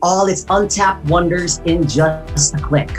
all its untapped wonders in just a click.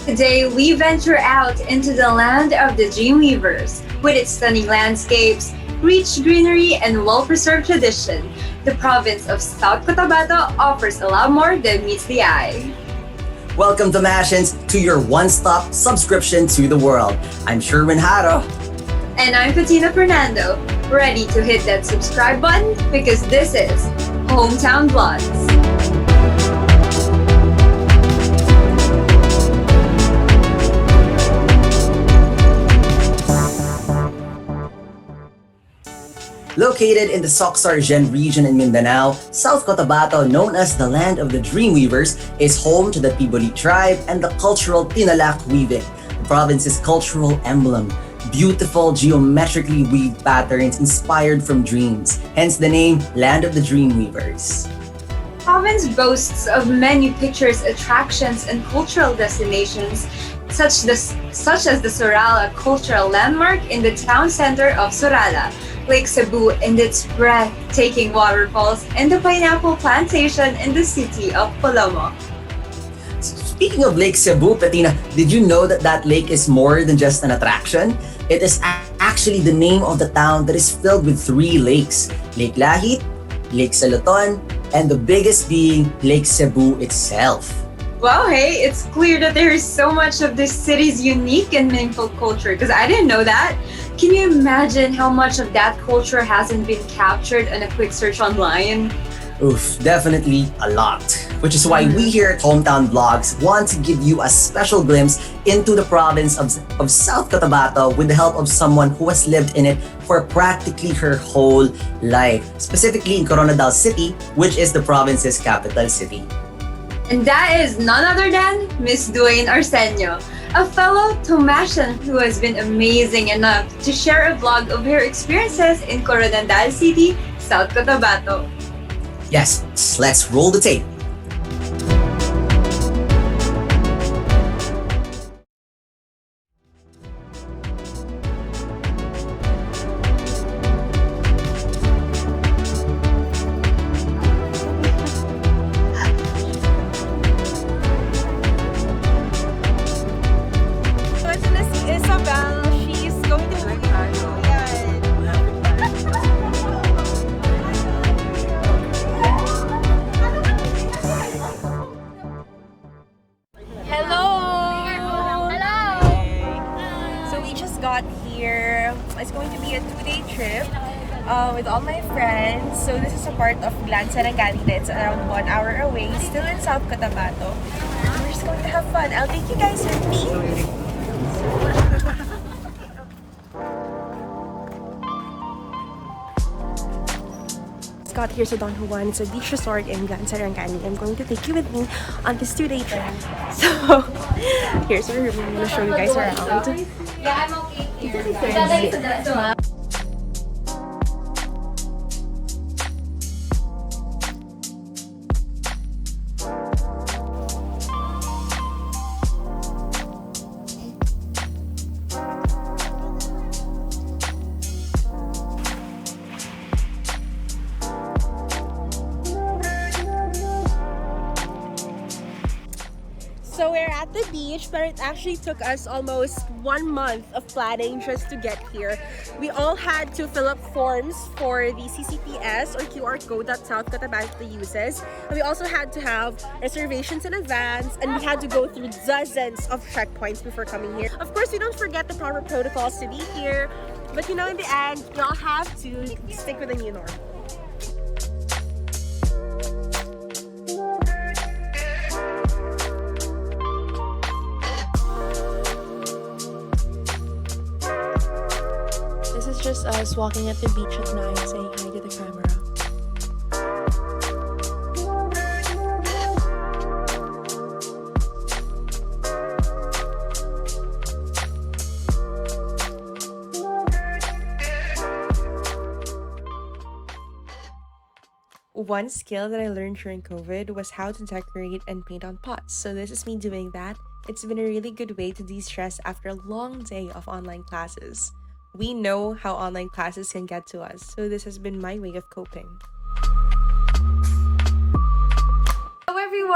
Today, we venture out into the land of the Dreamweavers. With its stunning landscapes, rich greenery, and well-preserved tradition, the province of South Cotabato offers a lot more than meets the eye. Welcome, Thomasians, to your one-stop subscription to the world. I'm Sherwin Haro. And I'm Petina Fernando, ready to hit that subscribe button because this is Hometown Vlogs. Located in the Soxargen region in Mindanao, South Cotabato, known as the land of the Dreamweavers, is home to the Tiboli tribe and the cultural Tinalak weaving, the province's cultural emblem. Beautiful geometrically weaved patterns inspired from dreams, hence the name Land of the Dreamweavers. Province boasts of many pictures, attractions, and cultural destinations, such as the Sorala Cultural Landmark in the town center of Sorala, Lake Cebu and its breathtaking waterfalls, and the pineapple plantation in the city of Palomo. Speaking of Lake Cebu, Petina, did you know that that lake is more than just an attraction? It is actually the name of the town that is filled with three lakes: Lake Lahit, Lake Saloton, and the biggest being Lake Cebu itself. Wow, hey, it's clear that there is so much of this city's unique and meaningful culture because I didn't know that. Can you imagine how much of that culture hasn't been captured in a quick search online? Oof, definitely a lot. Which is why we here at Hometown Vlogs want to give you a special glimpse into the province of South Cotabato with the help of someone who has lived in it for practically her whole life, specifically in Coronadal City, which is the province's capital city. And that is none other than Miss Dwayne Arceño, a fellow Thomasian who has been amazing enough to share a vlog of her experiences in Coronadal City, South Cotabato. Yes, let's roll the tape. Got here. It's going to be a 2-day trip with all my friends. So this is a part of Sarangani. It's around 1 hour away, still in South Cotabato. We're just going to have fun. I'll take you guys with me. Got here to Don Juan. It's a beach resort in Sarangani. I'm going to take you with me on this 2-day trip. So here's where we're going to show you guys around. Yeah, I'm okay here. So we're at the beach, but it actually took us almost 1 month of planning just to get here. We all had to fill up forms for the CCPS or QR code that South Cotabato uses. And we also had to have reservations in advance, and we had to go through dozens of checkpoints before coming here. Of course, we don't forget the proper protocols to be here, but in the end, y'all have to stick with the new norm. This is just us walking at the beach at night saying hi to the camera. One skill that I learned during COVID was how to decorate and paint on pots. So this is me doing that. It's been a really good way to de-stress after a long day of online classes. We know how online classes can get to us, so this has been my way of coping.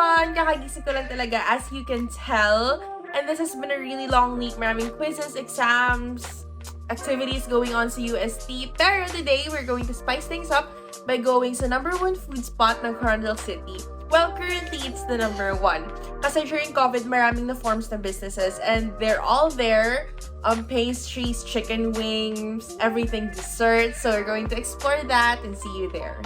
everyone! Kakagising ko lang talaga, as you can tell. And this has been a really long week. Maraming quizzes, exams, activities going on sa UST. Pero today, we're going to spice things up by going sa number 1 food spot ng Coronadal City. Well, currently, it's the number 1. Kasi during COVID, maraming na-forms na businesses and they're all there. Pastries, chicken wings, everything desserts. So we're going to explore that and see you there.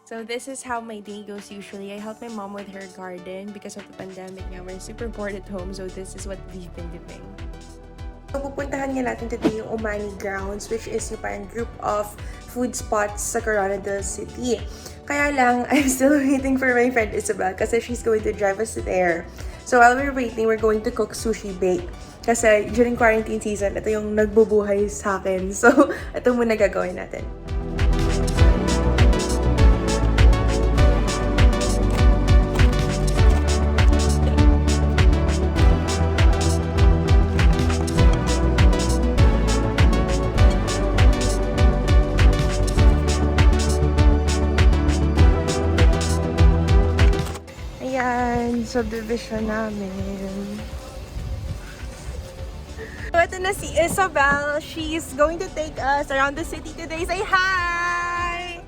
So this is how my day goes usually. I help my mom with her garden because of the pandemic now. We're super bored at home, so this is what we've been doing. So pupuntahan nga natin today yung Umani Grounds, which is yung parang group of food spots sa Coronadal City. Kaya lang, I'm still waiting for my friend Isabel kasi she's going to drive us there. So while we're waiting, we're going to cook sushi bake. Kasi during quarantine season, ito yung nagbubuhay sa akin. So ito muna gagawin natin. Subdivision namin. So, ito na si Isabel. She's going to take us around the city today. Say hi!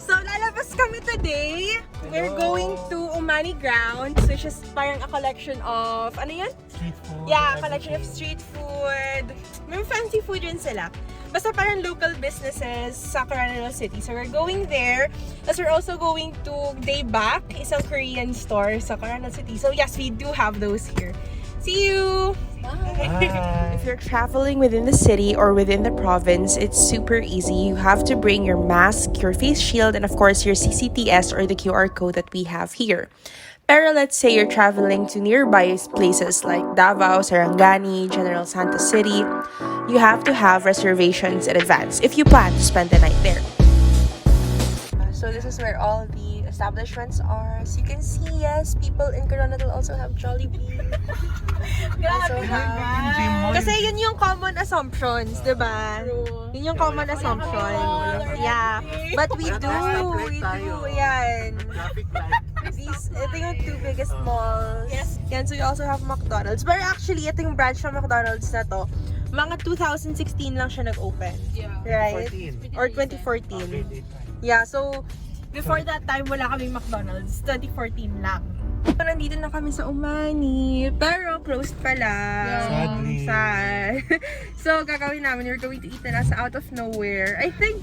So, lalabas kami today. We're going to Umani Grounds, which is parang a collection of, ano yun? Street food. Yeah, a collection of street food. May fancy food rin sila. Basta parang local businesses sa Coronadal City. So we're going there. As we're also going to Day Back, isang Korean store sa Coronadal City. So yes, we do have those here. See you! Bye. If you're traveling within the city or within the province, it's super easy. You have to bring your mask, your face shield, and of course your CCTS or the QR code that we have here. Pero let's say you're traveling to nearby places like Davao, Sarangani, General Santos City, you have to have reservations in advance if you plan to spend the night there. So this is where all the establishments are. As you can see, yes, people in Coronadal also have Jollibee. Kasi yun yung common assumptions, di ba? Yun yung common assumption. Yeah. But we do, yan. Ito yung 2 biggest malls. Yes. Yan, so you also have McDonald's. But actually, ito yung branch ng McDonald's na to. Mga 2016 lang siya nag-open. Yeah. Right? 2014. Or 2014. Yeah, so before that time, wala kaming McDonald's. 2014 lang. So, nandito na kami sa Umani. Pero, closed pala. Sadly. Sad. So, gagawin namin, we're going to eat na sa out of nowhere. I think,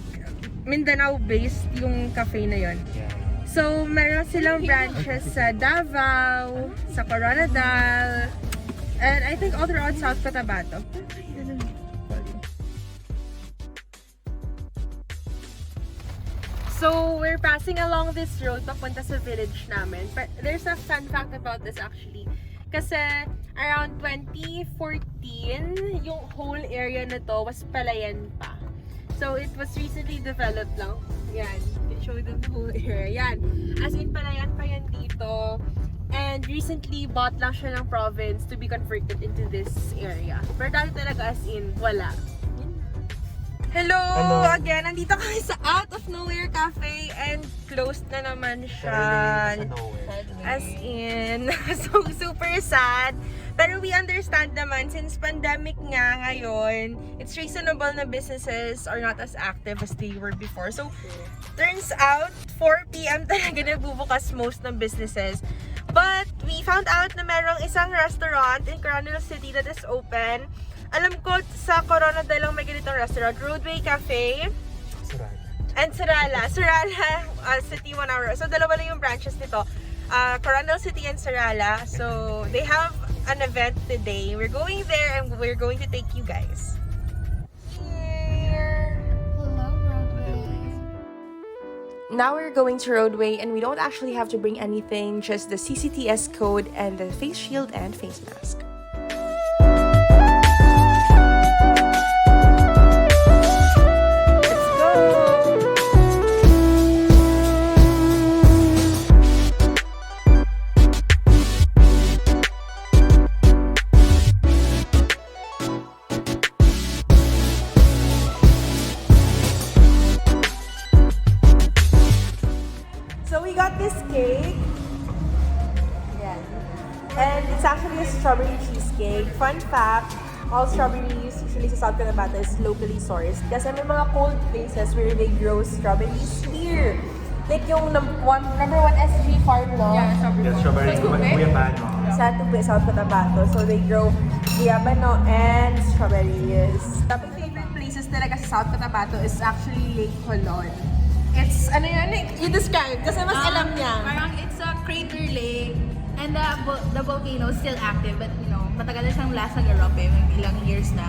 Mindanao-based yung cafe na yon. Yeah. So, meron silang branches sa Davao, sa Coronadal, and I think all throughout South Cotabato. So, we're passing along this road papunta sa village namin. But there's a fun fact about this actually. Kasi around 2014, yung whole area na to was palayan pa. So, it was recently developed lang. Yan. Show them the whole area. Yan. As in, palayan pa yan dito. And recently, bought lang siya ng province to be converted into this area. Pero dati talaga as in, wala. Hello! Again, nandito kami sa Out of Nowhere Cafe and closed na naman siya. As in, so super sad. Pero we understand naman, since pandemic nga ngayon, it's reasonable na businesses are not as active as they were before. So, turns out, 4 p.m. talaga nagbubukas most ng businesses. But, we found out na merong isang restaurant in Coronadal City that is open. Alam ko, sa Coronadal lang may ganitong restaurant. Roadway Cafe. Surala. And Surala. City 1 hour. So, dalawa lang yung branches nito. Coronadal City and Surala. So, they have an event today. We're going there and we're going to take you guys. Here. Hello, Roadway. Now we're going to Roadway and we don't actually have to bring anything, just the CCTS code and the face shield and face mask. cheesecake. Yeah. And it's actually a strawberry cheesecake. Fun fact, all strawberries usually sa South Cotabato is locally sourced. Kasi may mga cold places where they grow strawberries here. Like yung number one SG farm, no? Yes, strawberry. Guyabano. Sa Tupi, South Cotabato. So they grow guyabano and strawberries. Tapos favorite places talaga sa South Cotabato is actually Lake Colon. It's, ano yun, you describe, kasi mas alam niya. Parang it's a crater lake and the volcano is still active, but you know, matagal na siyang last nag-erupt ilang years na.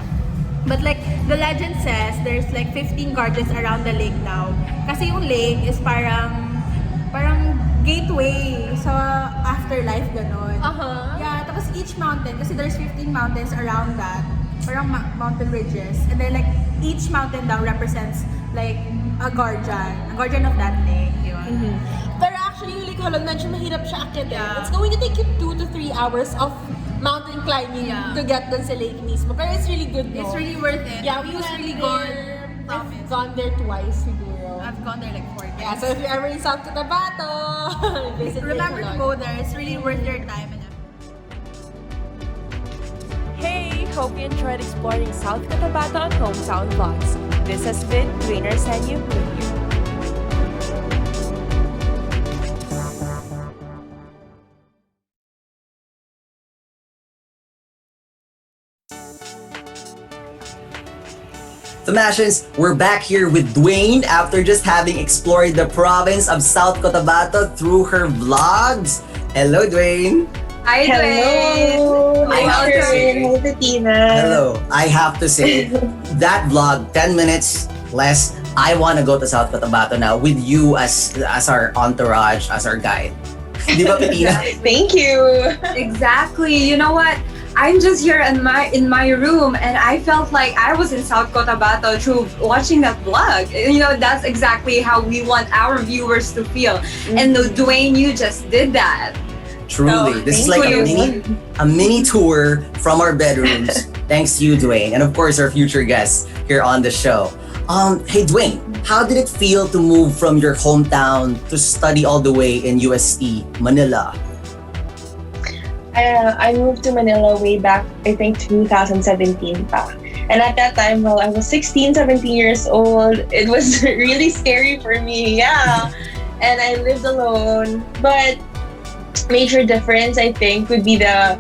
But like, the legend says, there's like 15 gardens around the lake now. Kasi yung lake is parang gateway sa afterlife, ganon. Yeah, tapos each mountain, kasi there's 15 mountains around that, parang mountain ridges. And then like, each mountain daw represents like a guardian of that lake. Yun. Pero actually, yung Lake Colon, medyo mahirap siya akyatin. It's going to take you 2 to 3 hours of mountain climbing to get dun sa lake mismo. Pero it's really good, no? It's really worth it. Yeah, we It's went really there. good. I've gone there twice, siguro. I've gone there like 4 times. Yeah, so if you're ever in South Cotabato, visit Remember Lake to Colon. go there. It's really worth your time and effort. Hey! Hope you enjoyed exploring South Cotabato on Hometown Vlogs. This has been Dwayne Arceño with you. Thomasians, we're back here with Dwayne after just having explored the province of South Cotabato through her vlogs. Hello, Dwayne. Hi, Hello! Dwayne. I have to say- Hi, Petina. Hello. I have to say, that vlog, 10 minutes less, I want to go to South Cotabato now with you as our entourage, as our guide. Di ba, Petina? Thank you. Exactly. You know what? I'm just here in my room, and I felt like I was in South Cotabato through watching that vlog. You know, that's exactly how we want our viewers to feel. And Dwayne, you just did that. Truly. So, This is thank like you. a mini tour from our bedrooms. Thanks to you, Dwayne. And of course, our future guests here on the show. Hey, Dwayne, how did it feel to move from your hometown to study all the way in UST, Manila? I moved to Manila way back, I think 2017 pa. And at that time, well, I was 16, 17 years old. It was really scary for me, yeah. And I lived alone. But major difference, I think, would be the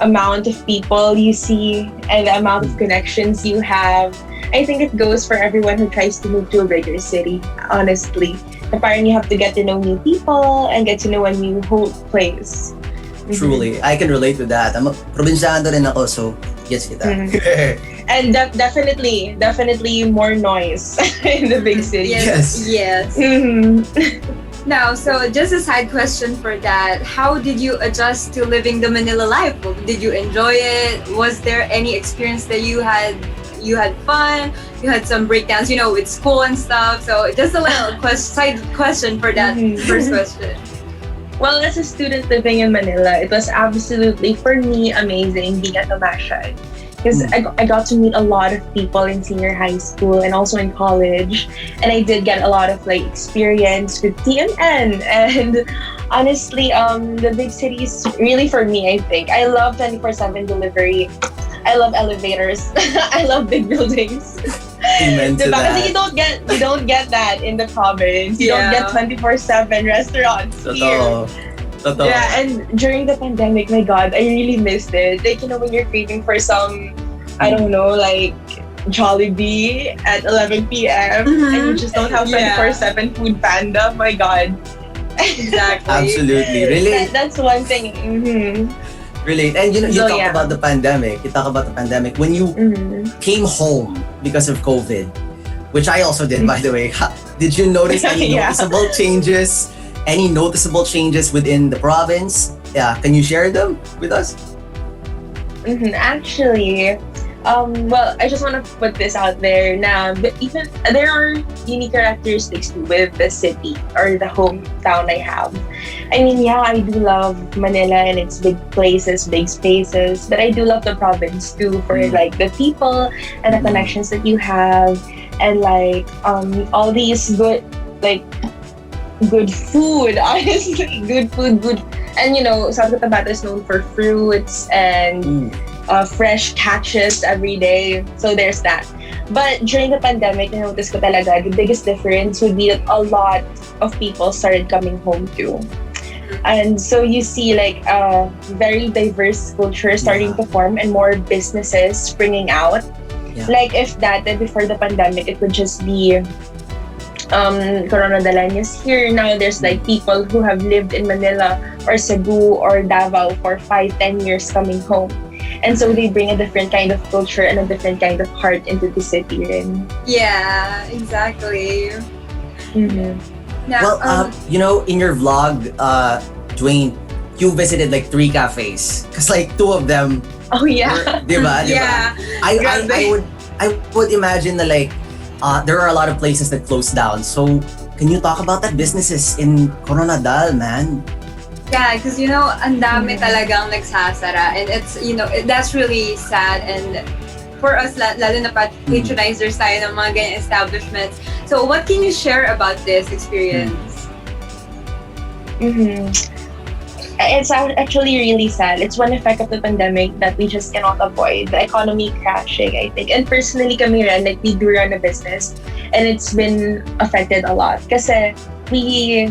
amount of people you see and the amount of connections you have. I think it goes for everyone who tries to move to a bigger city, honestly. Parang you have to get to know new people and get to know a new whole place. Truly, I can relate to that. I'm a probinsyano rin ako, so gets kita. And definitely more noise in the big city. Yes. Yes. Mhm. Now, so just a side question for that. How did you adjust to living the Manila life? Did you enjoy it? Was there any experience that you had fun? You had some breakdowns, you know, with school and stuff. So just a little side question for that first question. Well, as a student living in Manila, it was absolutely, for me, amazing being at Thomasian. Because I got to meet a lot of people in senior high school and also in college. And I did get a lot of like experience with TNN. And honestly, the big cities, really for me, I think. I love 24/7 delivery. I love elevators. I love big buildings. Amen to Diba? that. Kasi you don't get that in the province. You don't Yeah. get 24/7 restaurants here. Totoo. Yeah, and during the pandemic, my God, I really missed it. Like, you know, when you're craving for some, I don't know, like Jollibee at 11 p.m. and you just don't have 24/7 food panda, my God. Exactly. Absolutely. Relate. That's one thing. Relate. And you know, you So, talk yeah. about the pandemic. You talk about the pandemic. When you came home because of COVID, which I also did, by the way, did you notice any Yeah. noticeable changes? Any noticeable changes within the province? Yeah, can you share them with us? Actually, well, I just want to put this out there now. But even there are unique characteristics with the city or the hometown I have. I mean, yeah, I do love Manila and its big places, big spaces. But I do love the province too for like the people and the connections that you have, and like all these good like good food. Honestly, good food, good. And South Cotabato is known for fruits and fresh catches every day. So there's that. But during the pandemic, notice ko talaga the biggest difference would be that a lot of people started coming home too. And so you see like a very diverse culture starting to form and more businesses springing out. Yeah. Like if that before the pandemic, it would just be Corona Dalañas here. Now there's like people who have lived in Manila or Cebu or Davao for 5-10 years coming home. And so they bring a different kind of culture and a different kind of heart into the city rin. Yeah, exactly. Now, Well, in your vlog, Dwayne, you visited like 3 cafes. Because like 2 of them Oh yeah. were, diba? yeah. I would imagine that like there are a lot of places that closed down. So can you talk about that businesses in Coronadal, man? Yeah, because ang dami talagang nagsasara, and it's that's really sad, and for us lalo na patronizers tayo ng mga ganyan establishments. So what can you share about this experience? It's actually really sad. It's one effect of the pandemic that we just cannot avoid. The economy crashing, I think. And personally kami rin, like we do run a business and it's been affected a lot. Kasi we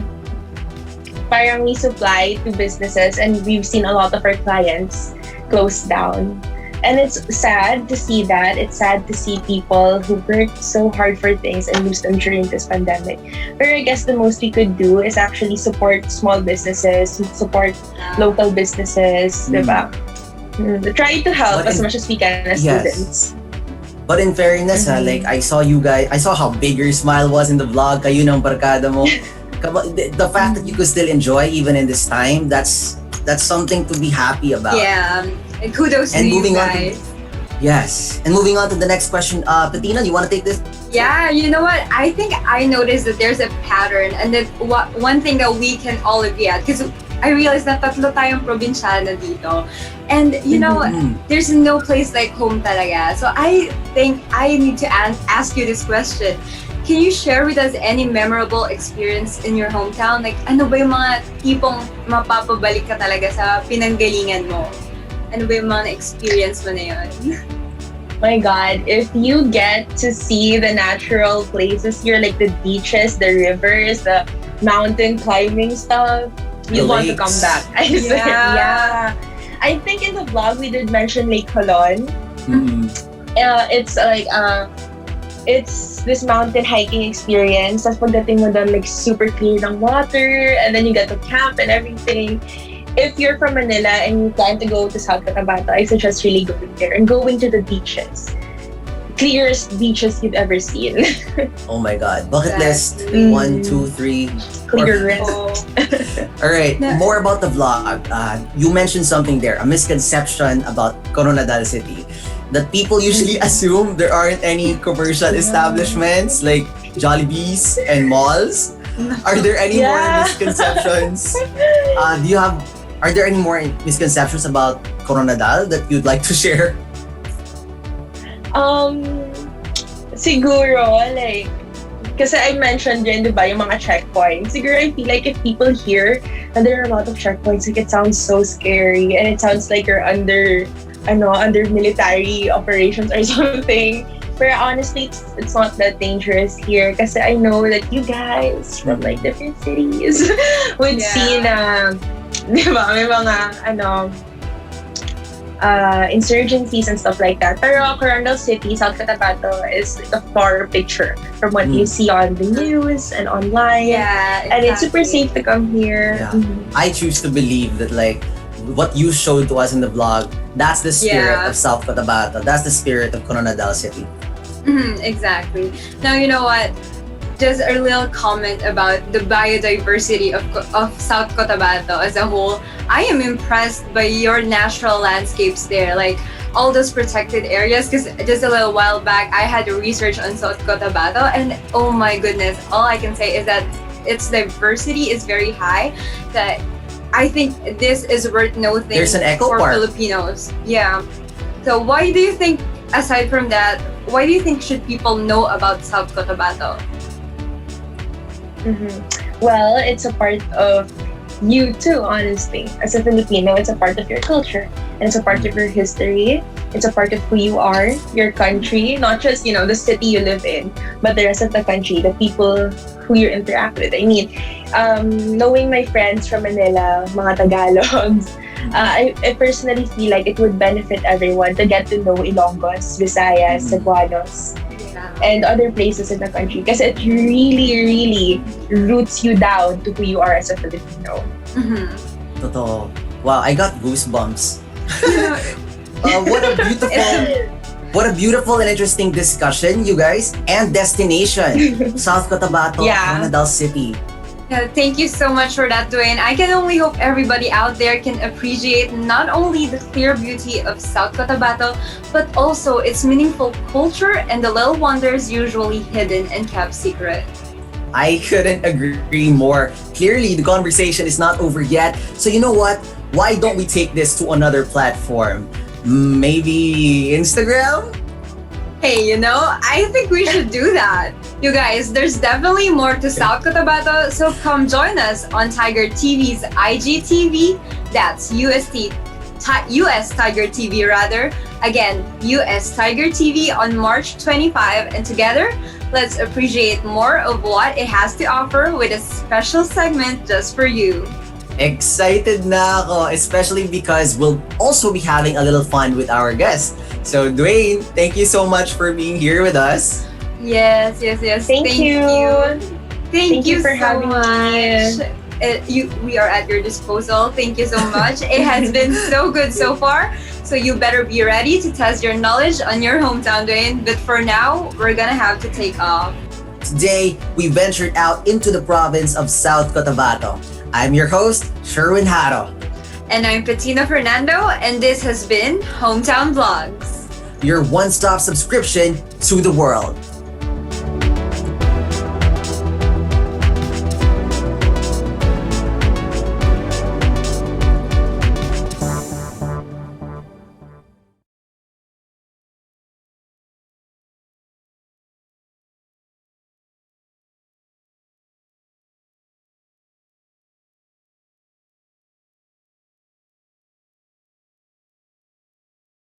supply to businesses and we've seen a lot of our clients close down. And it's sad to see that. It's sad to see people who worked so hard for things and lose them during this pandemic. But I guess the most we could do is actually support small businesses, support local businesses, diba? Try to help as much as we can as students. But in fairness, like I saw how big your smile was in the vlog. Kayo ng barkada mo. The fact that you could still enjoy even in this time, that's something to be happy about. Yeah, and kudos to you guys. And moving on to the next question, Petina, you want to take this? Yeah, you know what? I think I noticed that there's a pattern, and that one thing that we can all agree at, because I realized that tatlo tayong probinsyana dito. And there's no place like home talaga. So I think I need to ask you this question. Can you share with us any memorable experience in your hometown? Like, ano ba yung mga tipong mapapabalik ka talaga sa pinanggalingan mo? Ano ba yung mga experience mo na yun? My God, if you get to see the natural places here, like the beaches, the rivers, the mountain climbing stuff, you want to come back. I swear. Yeah. I think in the vlog we did mention Lake Colon. It's like it's this mountain hiking experience. Tapos pagdating mo doon, like super clear ng water, and then you get to camp and everything. If you're from Manila and you plan to go to South Cotabato, I suggest really going there and going to the beaches. Clearest beaches you've ever seen. Oh my God. Bucket list. 1, 2, 3. Clearest. Alright, more about the vlog. You mentioned something there, a misconception about Coronadal City. That people usually assume there aren't any commercial establishments like Jollibees and malls. Are there any more misconceptions? Are there any more misconceptions about Coronadal that you'd like to share? Siguro, like, kasi I mentioned din, diba, yung mga checkpoints. Siguro I feel like if people hear that there are a lot of checkpoints, like it sounds so scary and it sounds like you're under military operations or something. But honestly, it's not that dangerous here. Kasi I know that you guys from like different cities would see na, di ba, may mga, insurgencies and stuff like that. Pero Coronadal City, South Cotabato is like a far picture from what you see on the news and online. Yeah, exactly. And it's super safe to come here. Yeah. I choose to believe that like what you showed to us in the vlog, that's the spirit of South Cotabato. That's the spirit of Coronadal City. Exactly. Now, you know what? Just a little comment about the biodiversity of South Cotabato as a whole. I am impressed by your natural landscapes there, like all those protected areas. Because just a little while back, I had research on South Cotabato, and oh my goodness, all I can say is that its diversity is very high. That I think this is worth noting. There's an eco for park. Filipinos. Yeah. So why do you think, aside from that, why do you think should people know about South Cotabato? Well, it's a part of you too, honestly. As a Filipino, it's a part of your culture. And it's a part of your history. It's a part of who you are, your country, not just, the city you live in, but the rest of the country, the people who you interact with. I mean, knowing my friends from Manila, mga Tagalogs, I personally feel like it would benefit everyone to get to know Ilonggos, Visayas, Cebuanos, and other places in the country because it really, really roots you down to who you are as a Filipino. Totoo. Wow, I got goosebumps. What a beautiful and interesting discussion, you guys, and destination, South Cotabato, Yeah. Manadal City. Yeah, thank you so much for that, Dwayne. I can only hope everybody out there can appreciate not only the clear beauty of South Cotabato, but also its meaningful culture and the little wonders usually hidden and kept secret. I couldn't agree more. Clearly, the conversation is not over yet. So you know what? Why don't we take this to another platform? Maybe Instagram? Hey, I think we should do that. You guys, there's definitely more to South Cotabato, so come join us on Tiger TV's IGTV. That's US Tiger TV rather. Again, US Tiger TV on March 25, and together, let's appreciate more of what it has to offer with a special segment just for you. Excited na ako, especially because we'll also be having a little fun with our guests. So Dwayne, thank you so much for being here with us. Yes. Thank you. Thank you for so having much. me. We are at your disposal. Thank you so much. It has been so good so far. So you better be ready to test your knowledge on your hometown, Dwayne. But for now, we're gonna have to take off. Today, we ventured out into the province of South Cotabato. I'm your host, Sherwin Haro, And I'm Petina Fernando, and this has been Hometown Vlogs. your one-stop subscription to the world.